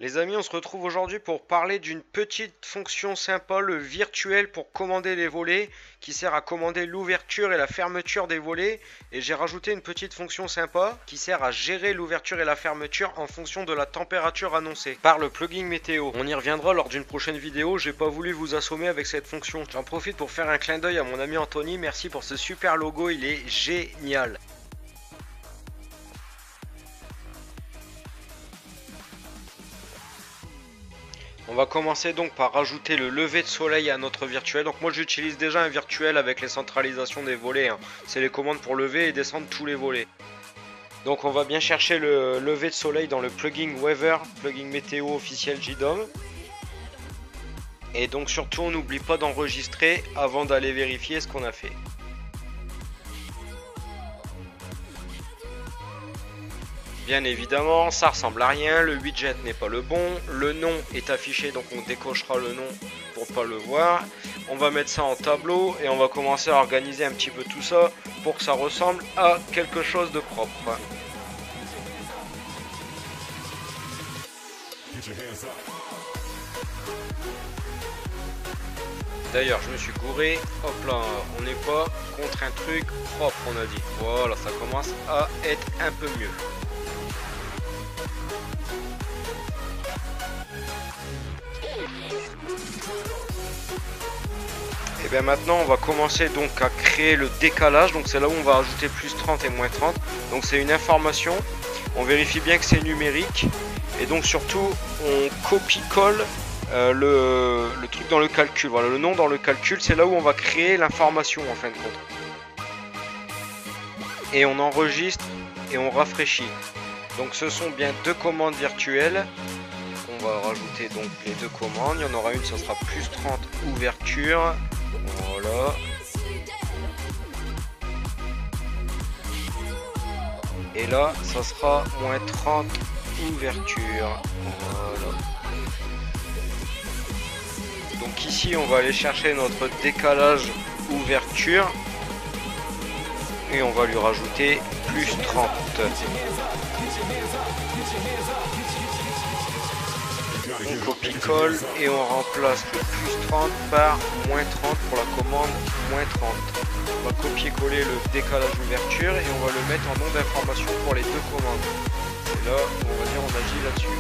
Les amis, on se retrouve aujourd'hui pour parler d'une petite fonction sympa, le virtuel pour commander les volets, qui sert à commander l'ouverture et la fermeture des volets. Et j'ai rajouté une petite fonction sympa qui sert à gérer l'ouverture et la fermeture en fonction de la température annoncée par le plugin météo. On y reviendra lors d'une prochaine vidéo, j'ai pas voulu vous assommer avec cette fonction. J'en profite pour faire un clin d'œil à mon ami Anthony, merci pour ce super logo, il est génial. On va commencer donc par rajouter le lever de soleil à notre virtuel. Donc moi j'utilise déjà un virtuel avec les centralisations des volets. C'est les commandes pour lever et descendre tous les volets. Donc on va bien chercher le lever de soleil dans le plugin Weather, plugin météo officiel JDOM. Et donc surtout on n'oublie pas d'enregistrer avant d'aller vérifier ce qu'on a fait. Bien évidemment, ça ressemble à rien, le widget n'est pas le bon, le nom est affiché donc on décochera le nom pour ne pas le voir. On va mettre ça en tableau et on va commencer à organiser un petit peu tout ça pour que ça ressemble à quelque chose de propre. D'ailleurs je me suis gouré, hop là, on n'est pas contre un truc propre on a dit. Voilà, ça commence à être un peu mieux. Et bien maintenant on va commencer donc à créer le décalage, donc c'est là où on va ajouter plus 30 et moins 30. Donc c'est une information, on vérifie bien que c'est numérique et donc surtout on copie-colle le truc dans le calcul, voilà le nom dans le calcul, c'est là où on va créer l'information en fin de compte. Et on enregistre et on rafraîchit. Donc ce sont bien deux commandes virtuelles. On va rajouter donc les deux commandes, il y en aura une, ça sera plus 30 ouverture. Voilà. Et là, ça sera moins 30 ouverture. Voilà. Donc ici, on va aller chercher notre décalage ouverture. Et on va lui rajouter plus 30. On copie-colle et on remplace le plus 30 par moins 30 pour la commande moins 30. On va copier-coller le décalage ouverture et on va le mettre en nom d'information pour les deux commandes. Et là, on va dire on agit là-dessus.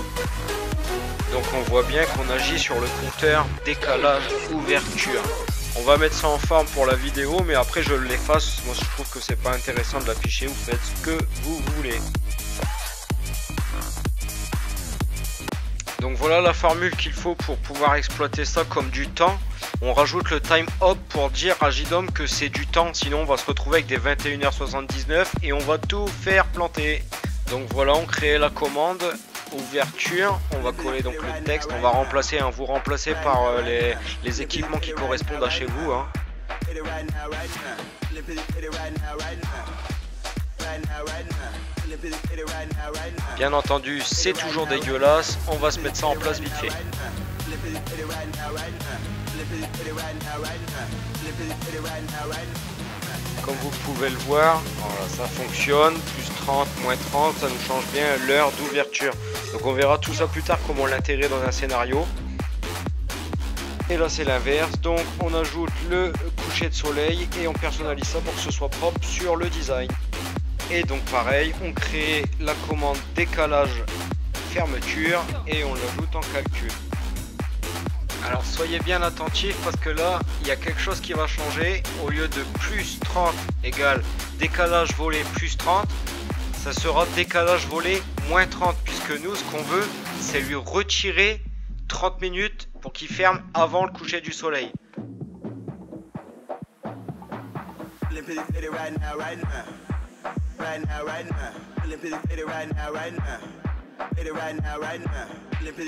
Donc on voit bien qu'on agit sur le compteur décalage ouverture. On va mettre ça en forme pour la vidéo, mais après je l'efface. Moi je trouve que c'est pas intéressant de l'afficher, vous faites ce que vous voulez. Donc voilà la formule qu'il faut pour pouvoir exploiter ça comme du temps. On rajoute le time hop pour dire à JDOM que c'est du temps, sinon on va se retrouver avec des 21h79 et on va tout faire planter. Donc voilà, on crée la commande ouverture, on va coller donc le texte, on va remplacer, vous remplacez par les équipements qui correspondent à chez vous. Bien entendu, c'est toujours dégueulasse, on va se mettre ça en place vite fait. Comme vous pouvez le voir, voilà, ça fonctionne, plus 30, moins 30, ça nous change bien l'heure d'ouverture. Donc on verra tout ça plus tard, comment l'intégrer dans un scénario. Et là c'est l'inverse, donc on ajoute le coucher de soleil et on personnalise ça pour que ce soit propre sur le design. Et donc pareil, on crée la commande décalage fermeture et on l'ajoute en calcul. Alors soyez bien attentifs parce que là il y a quelque chose qui va changer. Au lieu de plus 30 égale décalage volet plus 30, ça sera décalage volet moins 30, puisque nous ce qu'on veut c'est lui retirer 30 minutes pour qu'il ferme avant le coucher du soleil.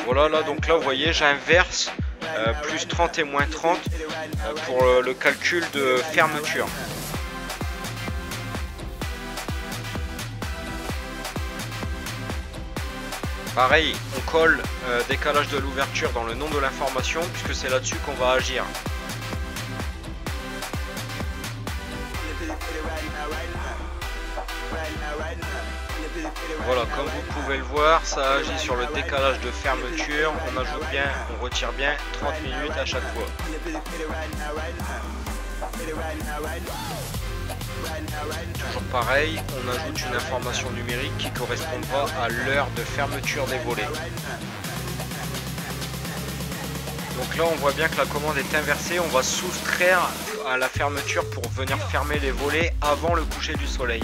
Voilà, là donc là vous voyez j'inverse plus 30 et moins 30 pour le calcul de fermeture. Pareil, on colle décalage de l'ouverture dans le nom de l'information puisque c'est là-dessus qu'on va agir. Voilà, comme vous pouvez le voir, ça agit sur le décalage de fermeture. On ajoute bien, on retire bien 30 minutes à chaque fois. Toujours pareil, on ajoute une information numérique qui correspondra à l'heure de fermeture des volets. Donc là on voit bien que la commande est inversée, on va soustraire à la fermeture pour venir fermer les volets avant le coucher du soleil.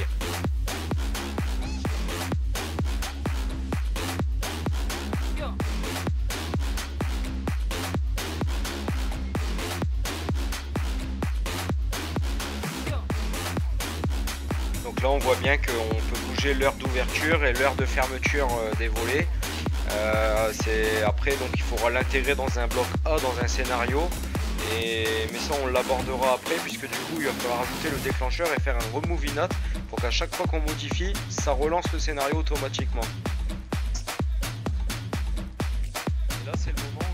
Donc là on voit bien qu'on peut bouger l'heure d'ouverture et l'heure de fermeture des volets. Après donc il faudra l'intégrer dans un bloc A dans un scénario, mais ça on l'abordera après, puisque du coup il va falloir ajouter le déclencheur et faire un remove init pour qu'à chaque fois qu'on modifie ça relance le scénario automatiquement. Et là c'est le moment